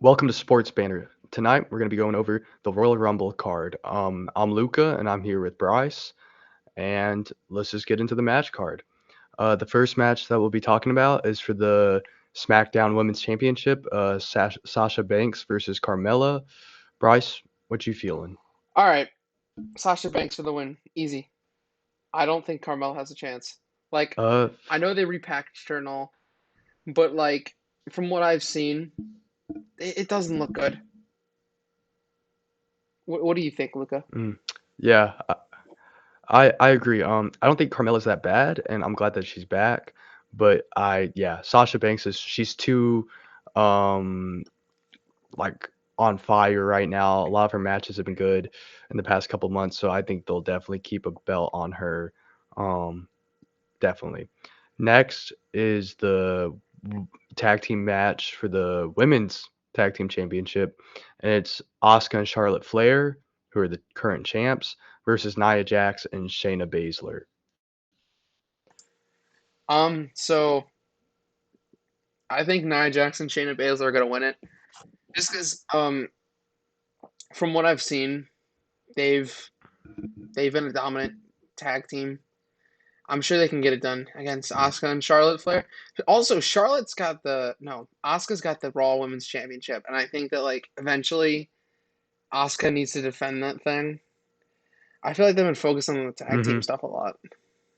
Welcome to Sports Banner. Tonight we're going to be going over the Royal Rumble card. I'm Luca and I'm here with Bryce, and let's just get into the match card. The first match that we'll be talking about is for the SmackDown Women's Championship. Sasha Banks versus Carmella. Bryce, what you feeling? All right, Sasha Banks for the win. Easy. I don't think Carmel has a chance. Like, Uh, I know they repackaged her and all, but like from what I've seen, it doesn't look good. What do you think, Luca? mm, yeah, I agree. I don't think Carmella's that bad, and I'm glad that she's back. But Sasha Banks she's too um like on fire right now. A lot of her matches have been good in the past couple months, so I think they'll definitely keep a belt on her. Um, definitely. Next is the tag team match for the women's tag team championship, and it's Asuka and Charlotte Flair, who are the current champs, versus Nia Jax and Shayna Baszler. So I think Nia Jax and Shayna Baszler are gonna win it, just because from what I've seen, they've they've been a dominant tag team. I'm sure they can get it done against Asuka and Charlotte Flair. Also, Charlotte's got the no, Asuka's got the Raw Women's Championship, and I think that like eventually Asuka needs to defend that thing. I feel like they've been focusing on the tag team hmm stuff a lot.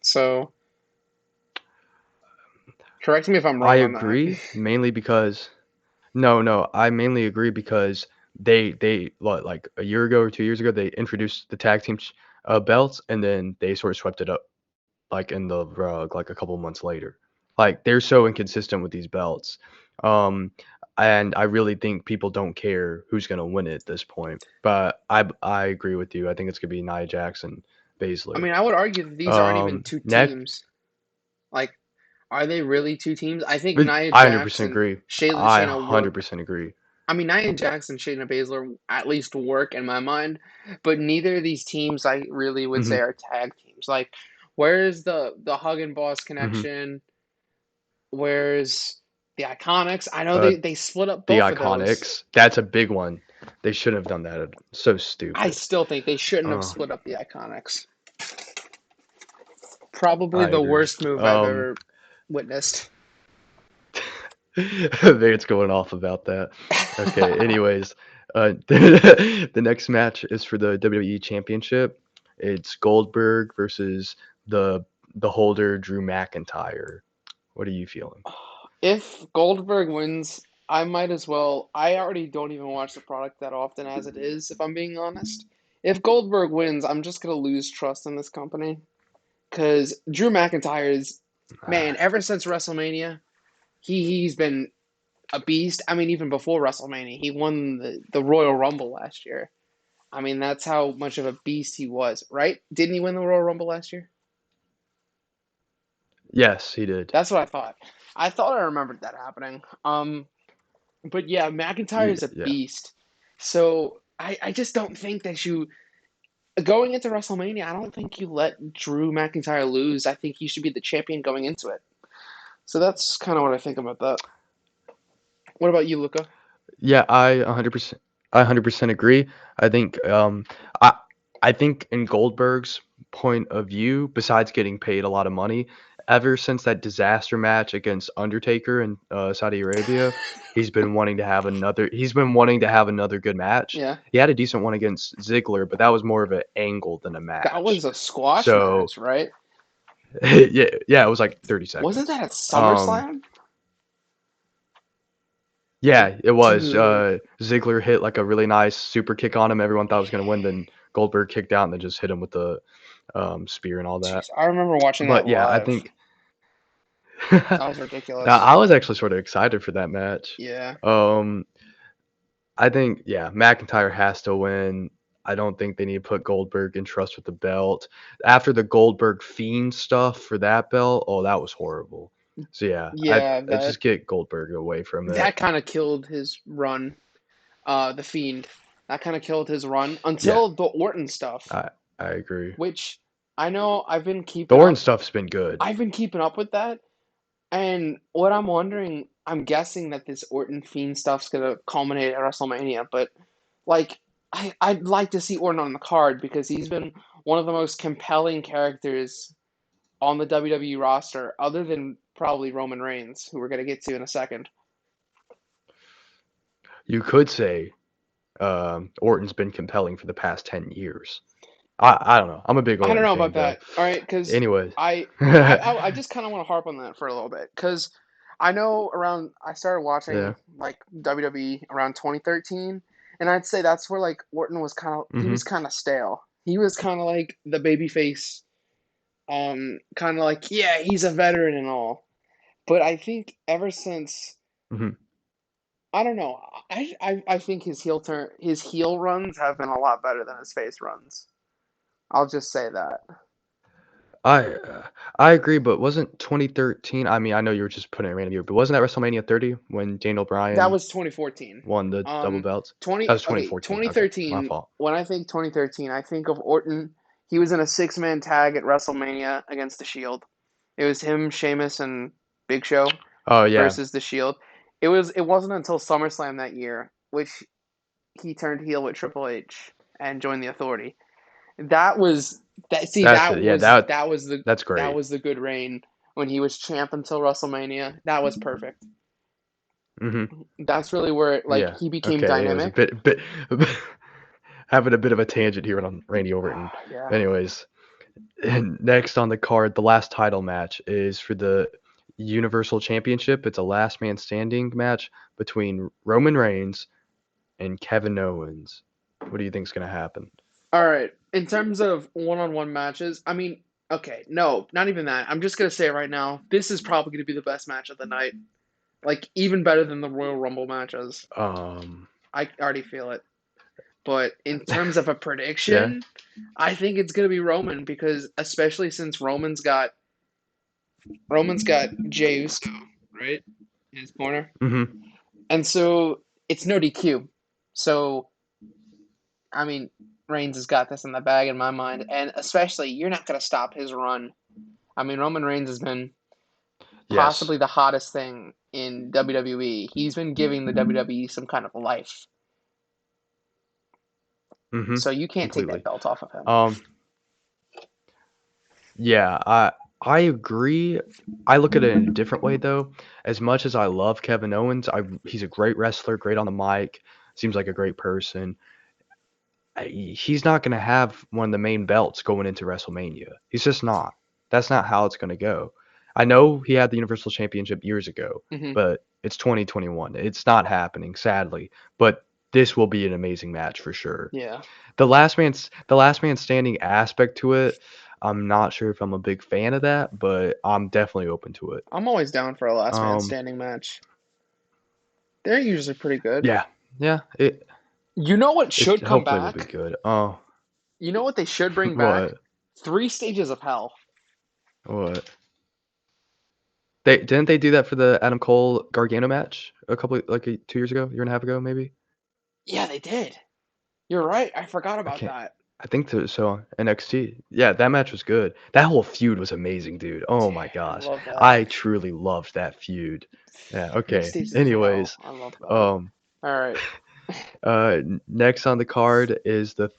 So correct me if I'm I wrong on that. agree, mainly because no, I mainly agree because they like a year ago or 2 years ago they introduced the tag team belts, and then they sort of swept it up like in the rug like a couple months later. Like they're so inconsistent with these belts. Um and I really think people don't care who's gonna win it at this point. But I agree with you. I think it's gonna be Nia Jackson, I Baszler. mean, I would argue that these aren't even two Next, teams. Like, are they really two teams? I think but Nia I 100% Jackson, agree. I Shayna work. 100% agree. I mean, Nia Jackson, Shayna Baszler at least work in my mind, but neither of these teams I really would say hmm are tag teams. Like, where's the Hug and Boss hmm connection? Where's the Iconics? I know Uh, they split up the both of those. Iconics. That's a big one. They shouldn't have done that. So I stupid. still think they shouldn't have Uh, split up the Iconics. Probably I the agree. worst move I've ever witnessed. It's going off about that. Okay, anyways, the next match is for the WWE Championship. It's Goldberg versus the the holder Drew McIntyre. What are you feeling? If Goldberg wins, I might as well. I already don't even watch the product that often as it is, if I'm being honest. If Goldberg wins, I'm just gonna lose trust in this company. Because Drew McIntyre is, man, Ah, ever since WrestleMania, he's been a beast. I mean, even before WrestleMania, he won the Royal Rumble last year. I mean, that's how much of a beast he was, right? Didn't he win the Royal Rumble last year? yes, he did. That's what I thought. I thought I remembered that happening. But yeah, McIntyre is a Yeah. beast. So I just don't think that you going into WrestleMania, I don't think you let Drew McIntyre lose. I think he should be the champion going into it. So that's kind of what I think about that. What about you, Luca? Yeah, I 100% agree. I think I I think in Goldberg's point of view, besides getting paid a lot of money, ever since that disaster match against Undertaker in Saudi Arabia, he's been wanting to have another good match. Yeah, He had a decent one against Ziggler, but that was more of an angle than a that match. was a squash So, match, right? yeah, it was like 30 Wasn't seconds. that at Um SummerSlam? Yeah, it was. Dude, Ziggler hit like a really nice super kick on him. Everyone thought was gonna win. Then Goldberg kicked out and then just hit him with the spear and all that. jeez, I remember watching that But yeah, I live. think That was now ridiculous. I was actually sort of excited for that match. Yeah. Um, I think yeah, McIntyre has to win. I don't think they need to put Goldberg in trust with the belt. After the Goldberg Fiend stuff for that belt, oh, that was horrible. So yeah, Yeah, I that just get Goldberg away from it. that kind of killed his run. The Fiend. That kind of killed his run Yeah, until the Orton stuff, I I agree. which I know The Orton stuff's been good. I've been keeping up with that, And what I'm wondering, I'm guessing that this Orton Fiend stuff's gonna culminate at WrestleMania, but like I'd like to see Orton on the card because he's been one of the most compelling characters on the WWE roster, other than probably Roman Reigns, who we're gonna get to in a second. You could say Orton's been compelling for the past 10 years. I don't know. I'm a big I don't Orton know fan about though. that. All right, because Anyways. I, I just kind of want to harp on that for a little bit because I know around I started watching Yeah. like WWE around 2013, and I'd say that's where like Orton was he was Mhm. kind of stale. He was kind of like the baby face, kind of like yeah he's a veteran and all, but I think ever since Mhm. I don't know I think his heel runs have been a lot better than his face runs. I'll just say that. I uh, I agree, but wasn't 2013? I mean, I know you were just putting it random year, but wasn't that WrestleMania 30 when Daniel That Bryan was 2014. won the double belts? That was 2014. Okay, my 2013. fault. When I think 2013, I think of Orton. He was in a six-man tag at WrestleMania against the Shield. It was him, Sheamus, and Big Show Oh yeah. versus the Shield. It wasn't until SummerSlam that year, which he turned heel with Triple H and joined the Authority. That was that. See, That's it. Yeah, that's that great. was the good reign when he was champ until WrestleMania. That was perfect. Mhm. That's really where like Yeah. he became Okay. It was a dynamic. bit having a bit of a tangent here on Randy Orton. Yeah. Anyways, and next on the card, the last title match is for the Universal Championship. It's a last man standing match between Roman Reigns and Kevin Owens. What do you think's gonna happen? All right. In terms of one-on-one matches, I mean, okay, no, not even that. I'm just gonna say it right now. This is probably gonna be the best match of the night. Like even better than the Royal Rumble matches. Um, I already feel it. But in terms of a yeah. prediction, I think it's gonna be Roman because especially since Roman's got Jey Uso, right? In his corner. Mhm. And so it's no DQ. So I mean, Reigns has got this in the bag in my mind, and especially you're not going to stop his run. I mean, Roman Reigns has been Yes. possibly the hottest thing in WWE. He's been giving the WWE some kind of life, Mhm. so you can't take that Completely. belt off of him. Um, yeah, I agree. I look at it in a different way though. As much as I love Kevin Owens, he's a great wrestler, great on the mic, seems like a great person. He's not going to have one of the main belts going into WrestleMania. He's just not. That's not how it's going to go. I know he had the Universal Championship years ago, Hmm. but it's 2021. It's not happening, sadly. But this will be an amazing match for sure. Yeah, The last man standing aspect to it, I'm not sure if I'm a big fan of that, but I'm definitely open to it. I'm always down for a last man Um, standing match. They're usually pretty good. yeah, yeah, You know what it should come hopefully will be back? good. Oh, You know what they should bring back? what, 3 stages of hell. what? They do that for the Adam Cole Gargano match a couple like 2 years ago, year and a half ago maybe. Yeah, they did. You're right. I forgot I about can't. that. I think so on NXT. Yeah, that match was good. That whole feud was amazing, dude. Oh my I gosh, love that. I truly loved that feud. Yeah. Three Okay. Stages of Hell. Anyways, I love that. um, All right. next on the card is the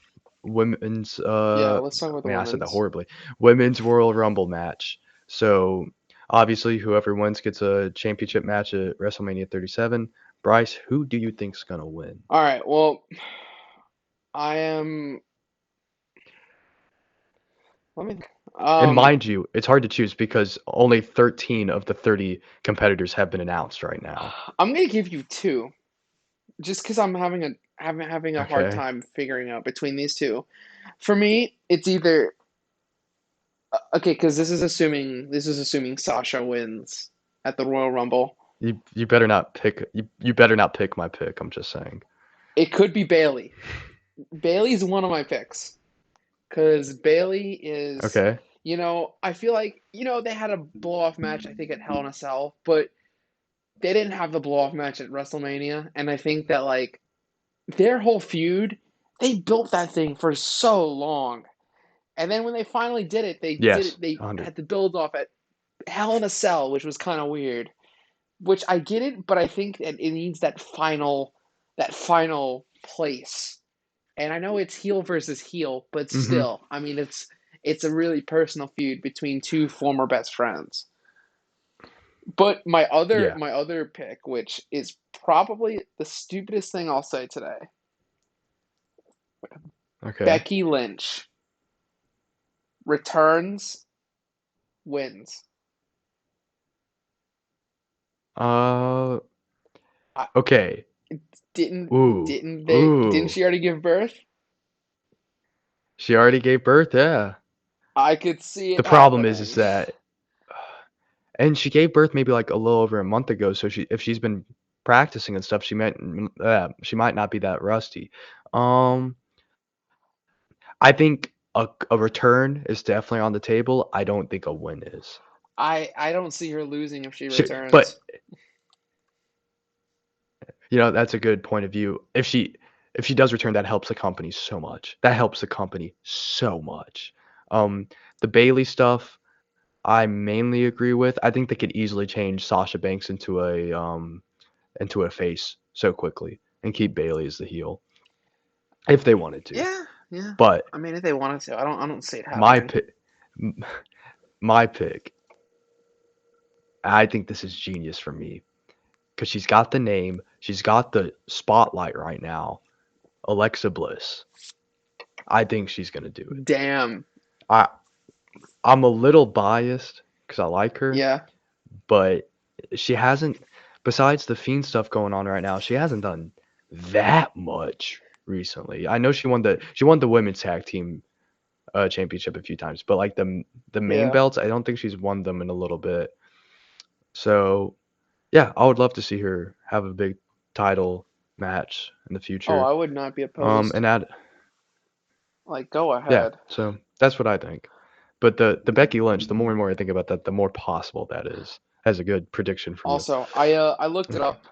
women's. Yeah, let's talk about the Man, I said that women's. horribly. Women's Royal Rumble match. So obviously, whoever wins gets a championship match at WrestleMania 37. Bryce, who do you think's gonna win? All right. Well, I am. Let me. And Um, mind you, it's hard to choose because only 13 of the 30 competitors have been announced right now. I'm gonna give you two, just because I'm having a hard Okay. time figuring out between these two. For me, it's either okay, because this is assuming Sasha wins at the Royal Rumble. You better not pick you better not pick my pick, I'm just saying. It could be Bailey. Bailey's one of my picks. Because Bailey is, Okay. I feel like, they had a blow off match, I think, at Hell in a Cell, but they didn't have the blow off match at WrestleMania. And I think that, like, their whole feud, they built that thing for so long. And then when they finally did it, Yes, they 100. had to build off Hell in a Cell, which was kind of weird. Which I get it, but I think that it needs that final place. And I know it's heel versus heel, but Mhm. still, I mean, it's a really personal feud between two former best friends. But my other Yeah. my other pick, which is probably the stupidest thing I'll say today, Okay. Becky Lynch returns, wins. Uh. I, Okay. didn't Ooh. didn't Ooh. she already give birth? She already gave birth. Yeah. I could see The it problem is happening. that, and she gave birth maybe like a little over a month ago. So if she's been practicing and stuff, she might not be that rusty. Um. I think a return is definitely on the table. I don't think a win is. I don't see her losing if she But returns. that's a good point of view. If she does return, that helps the company so much. That helps the company so much. Um, the Bailey stuff, I mainly agree with. I think they could easily change Sasha Banks into a face so quickly and keep Bailey as the heel if they wanted to. Yeah, yeah. But I mean, if they wanted to, I don't see it my happening. pick, my pick, I think this is genius for me because she's got the name, she's got the spotlight right now. Alexa Bliss. I think she's gonna do it. Damn. I I'm a little biased because I like her, Yeah. but she hasn't. Besides the Fiend stuff going on right now, she hasn't done that much recently. I know she won the women's tag team championship a few times, but like the main Yeah. belts, I don't think she's won them in a little bit. So yeah, I would love to see her have a big title match in the Oh, future. I would not be opposed. And add Like, go Yeah, ahead. so that's what I think. But the Becky Lynch, the more and more I think about that, the more possible that is. As a good prediction for you. Also, I looked it up.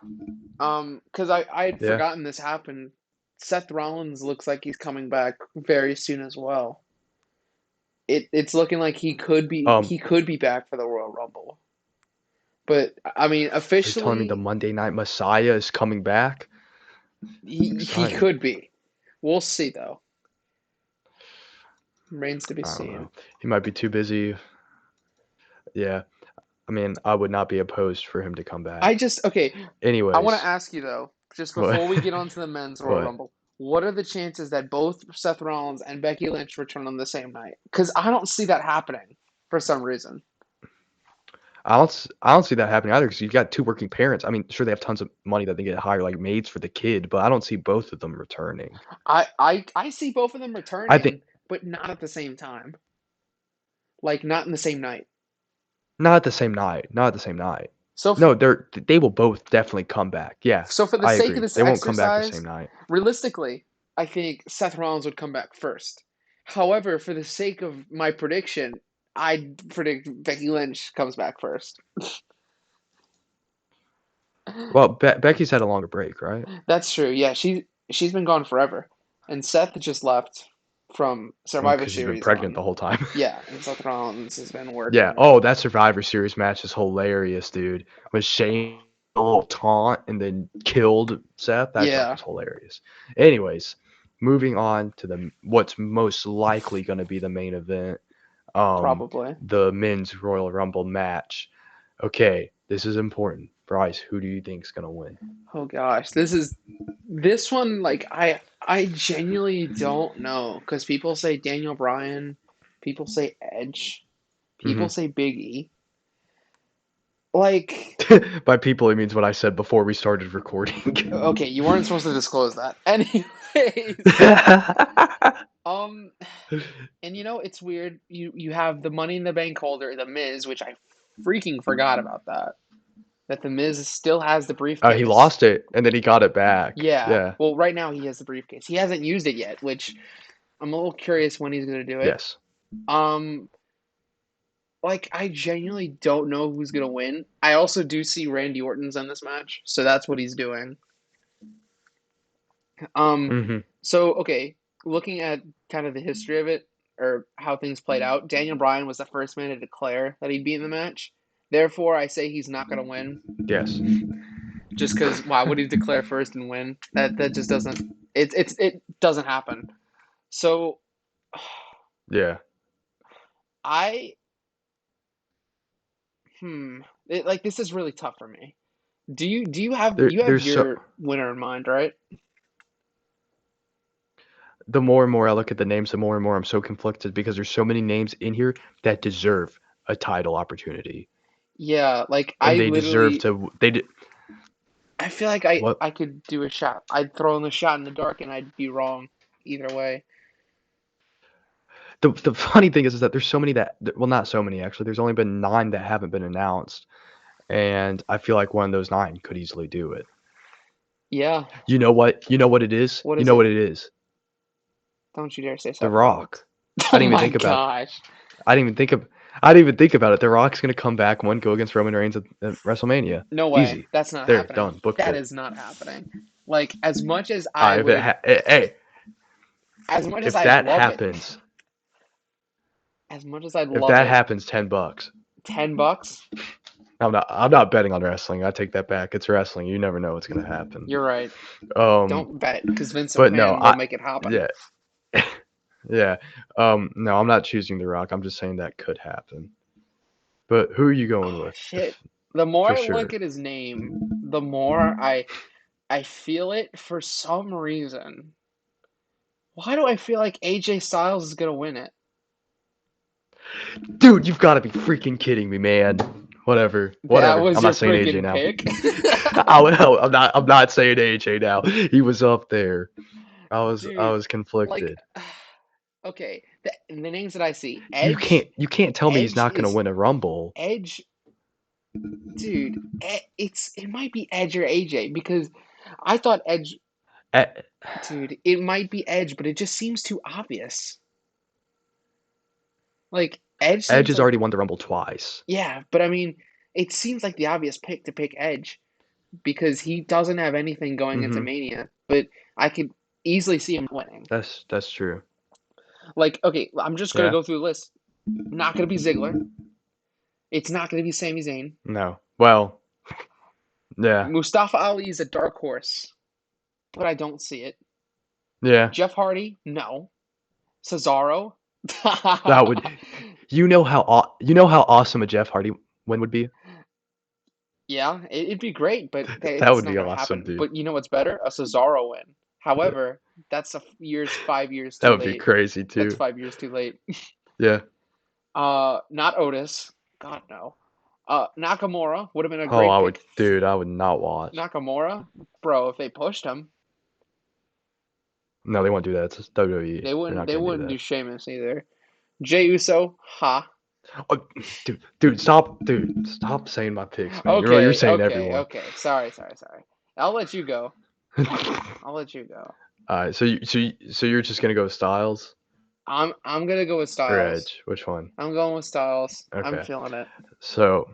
Because I had Yeah. forgotten this happened. Seth Rollins looks like he's coming back very soon as well. It's looking like Um, he could be back for the Royal Rumble. But I mean, are you telling me the officially, Monday Night Messiah is coming back? he Exciting. could be. We'll see though. Remains to be I don't seen. know. He might be too busy. Yeah. I mean, I would not be opposed for him to come I back. just okay. I want to Anyways, ask you though, just what? before we get on to the men's Royal what? Rumble, what are the chances that both Seth Rollins and Becky Lynch return on the same night? Because I don't see that happening for some reason. I don't see that happening either because you've got two working parents. I mean, sure they have tons of money that they get hire like maids for the kid, but I don't see both of them returning. I see both of them I think returning, but not at the same time. Like not in the same night. Not the same night. Not the same night. So f- No, they will both definitely come back. Yeah, so for the I sake of agree. this They won't come back the same exercise, night. realistically, I think Seth Rollins would come back first. However, for the sake of my prediction, I predict Becky Lynch comes back first. Well, Becky's had a longer break, right? That's true. Yeah, she's been gone forever, and Seth just left from Survivor Because she's been Series pregnant on. the whole time. Yeah, and Seth Rollins has been Yeah. working. Oh, that Survivor Series match is hilarious, dude. When Shane a little taunt and then killed Seth, that junk Yeah, was hilarious. Anyways, moving on to the what's most likely going to be the main event, um, probably. the men's Royal Rumble match. Okay, this is important. Bryce, who do you think's gonna win? Oh gosh, this one. Like I genuinely don't know because people say Daniel Bryan, people say Edge, people Hmm. say Big E. Like By people, he means what I said before we started recording. okay, you weren't supposed to disclose that. Anyways, um, and it's weird. You have the Money in the Bank holder, the Miz, which I freaking forgot about that. That the Miz still has the He briefcase. lost it and then he got it back. Yeah. Yeah. Well, right now he has the briefcase. He hasn't used it yet, which I'm a little curious when he's gonna do it. Yes. Um, like I genuinely don't know who's gonna win. I also do see Randy Orton's in this match, so that's what he's doing. Um, Hmm. so okay, looking at kind of the history of it or how things played out, Daniel Bryan was the first man to declare that he'd be in the match. Therefore, I say he's not going to win. Yes. Just because why would he declare first and win? That just doesn't it doesn't happen. So Yeah. I like this is really tough for me. You have There's so your winner in mind, right? the more and more I look at the names, the more and more I'm so conflicted because there's so many names in here that deserve a title opportunity, Yeah, like and they deserve to. I feel like What I could do a shot. I'd throw in the shot in the dark and I'd be wrong either way. the funny thing is that there's so many well, not so many actually. There's only been 9 that haven't been announced, and I feel like one of those 9 could easily do it. Yeah, You know what? You know what it is? what You is know it? what it is? Don't you dare say The Seth Rollins. Rock. I Oh didn't even my think about gosh. I didn't even think of I didn't even think about it. The Rock's gonna come back, one go against Roman Reigns at WrestleMania. No way. Easy. That's not There, happening. done. Booked That it. is not happening. Like If it hey, as much as if I'd that love it, happens, as much as I'd if love that it, happens, $10. $10? I'm not betting on wrestling. I take that back. It's wrestling. You never know what's gonna happen. You're right. Um, Don't bet because Vince but no, McMahon will make it happen. yeah, yeah. No, I'm not choosing The Rock. I'm just saying that could happen. But who are you going Oh with? shit. If The more for I look sure. at his name, the more I feel it for some reason. Why do I feel like AJ Styles is gonna win it? Dude, you've got to be freaking kidding me, man. Whatever, That whatever. was I'm your not saying AJ freaking now. pick. I'm not saying AJ now. He was up there. I Dude, was like conflicted. okay, the names that I see, You can't tell me he's Edge not gonna is win a Rumble. Edge, dude. It might be Edge or AJ because I thought Edge, E- dude. It might be Edge, but it just seems too obvious. Like Edge Edge seems has like already won the Rumble twice. yeah, but I mean, it seems like the obvious pick to pick Edge because he doesn't have anything going into Hmm. Mania, but I could easily see him winning. That's true. Like okay, I'm just gonna Yeah. go through the list. Not gonna be Ziggler. It's not gonna be Sami Zayn. No. Well. Yeah. Mustafa Ali is a dark horse, but I don't see it. Yeah. Jeff Hardy, no. Cesaro, That would. You know how awesome a Jeff Hardy win would be. yeah, it'd be great, but That it's would not be gonna awesome, happen. dude. But you know what's better? A Cesaro win. However, that's 5 years That too would be late. crazy That's too. 5 years too late. Yeah. Not Otis. God no. Nakamura would have been a Oh, great pick. I would not watch. Nakamura, bro, if they pushed him, No, they won't do that. It's just WWE. they They're wouldn't. not They gonna do wouldn't do that. Sheamus either. Jey Uso, ha. Oh, dude, stop saying my picks, man. You're Okay, saying okay, everyone. okay. Sorry. I'll let you go. I'll let you go. All right, so you're just gonna go Styles I'm gonna go with or Styles. Edge? Which one? I'm going with Styles. I'm Okay, feeling it. so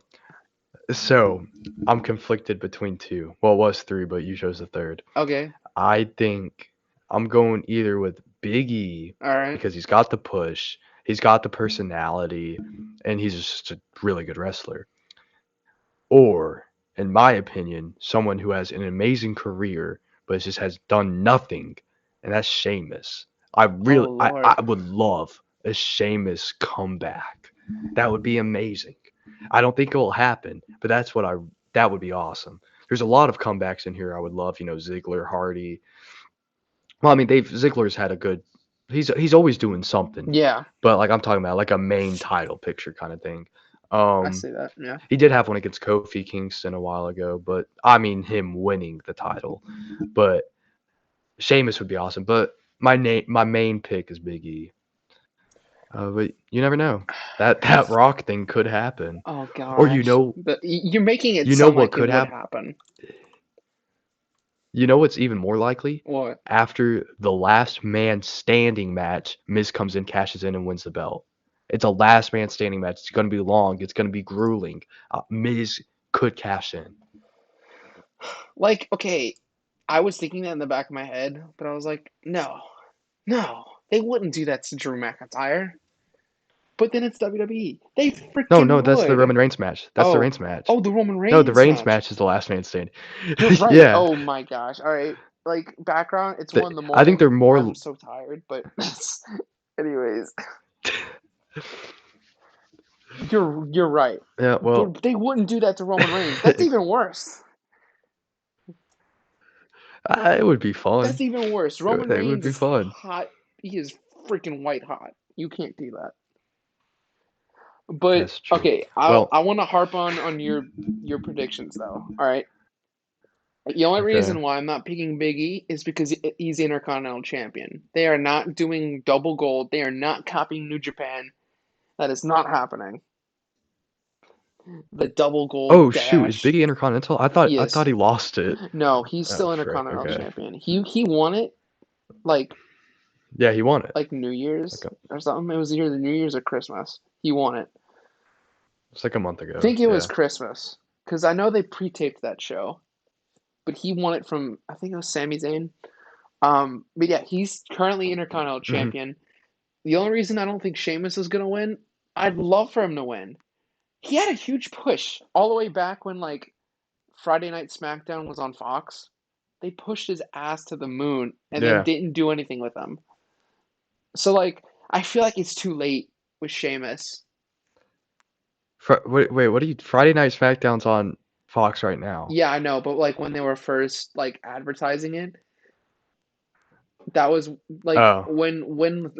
so I'm conflicted between two. Well, it was three, but you chose the third. Okay. I think I'm going either with Big E All right. because he's got the push, he's got the personality, and he's just a really good wrestler. Or, in my opinion, someone who has an amazing career but just has done nothing, and that's Sheamus. Oh Lord. I would love a Sheamus comeback. That would be amazing. I don't think it will happen, but that would be awesome. There's a lot of comebacks in here I would love, Ziggler, Hardy. Well, I mean, Dave Ziggler's had a good. He's always doing something, Yeah, but like I'm talking about like a main title picture kind of thing. I Um, see that. Yeah. he did have one against Kofi Kingston a while ago, but I mean him winning the title. But Sheamus would be awesome. But my main pick is Big E. But you never know. That Rock thing could happen. Oh Or gosh. You're making it you know sound what like it could would happen? happen. You know what's even more likely? What? After the last man standing match, Miz comes in, cashes in, and wins the belt. It's a last man standing match. It's going to be long. It's going to be grueling. Miz could cash in. Like, okay, I was thinking that in the back of my head, but I was like, no, no, they wouldn't do that to Drew McIntyre. But then it's WWE. They No, freaking no, that's the would. Roman Reigns match. That's the Oh, Reigns match. oh, the Roman No, the Reigns Reigns match. match is the last man standing. You're right. Yeah. Oh my gosh. All right. Like background, it's Th- 1 in the I think morning. they're I'm more. so tired, but anyways, you're right. Yeah, well, They wouldn't do that to Roman Reigns. That's even worse. it would be That's fun. even worse. Roman It would Reigns be is fun. hot. He is freaking white hot. You can't do that. But That's true. okay, Well, I want to harp on your predictions though. All right. The only okay. reason why I'm not picking Big E is because he's the Intercontinental Champion. They are not doing double gold. They are not copying New Japan. That is not happening. The double gold Oh shoot, is dash. Biggie Intercontinental? He I is. thought he lost it. No, he's Oh still frick. Intercontinental Okay. Champion. He won it like Yeah, he won it. New Year's Like or something. It was either the New Year's or Christmas. He won it. it's like a month I ago. think it was Yeah. Christmas because I know they pre-taped that show, but he won it from I think it was Sami Zayn. But yeah, he's currently Intercontinental Hmm. Champion. The only reason I don't think Sheamus is gonna win, I'd love for him to win. He had a huge push all the way back when like Friday Night SmackDown was on Fox. They pushed his ass to the moon and then Yeah. didn't do anything with him. So like I feel like it's too late with Sheamus. Wait, what are you? Friday Night SmackDown's on Fox right now. Yeah, I know, but like when they were first like advertising it, that was like Oh. when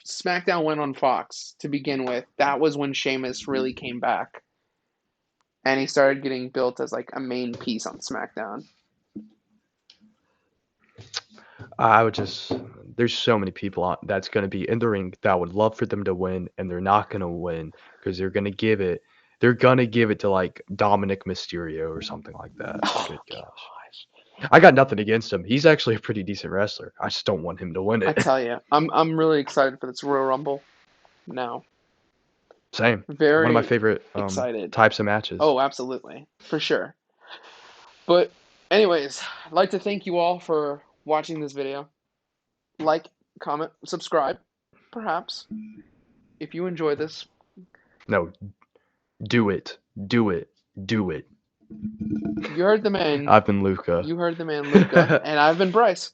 SmackDown went on Fox to begin with. That was when Sheamus really came back, and he started getting built as like a main piece on SmackDown. I would just. There's so many people that's going to be in the ring that would love for them to win, and they're not going to win because they're going to give it. They're going to give it to like Dominic Mysterio or something like that. Oh Good gosh. gosh. I got nothing against him. He's actually a pretty decent wrestler. I just don't want him to win I it. tell you, I'm really excited for this Royal Rumble now. Same. One of my Very favorite excited. types of matches. Oh, absolutely. For sure. But anyways, I'd like to thank you all for watching this video. Like, comment, subscribe, perhaps, if you enjoy this. No, do it. Do it. Do it. You heard the man. I've been Luca. You heard the man, Luca, and I've been Bryce.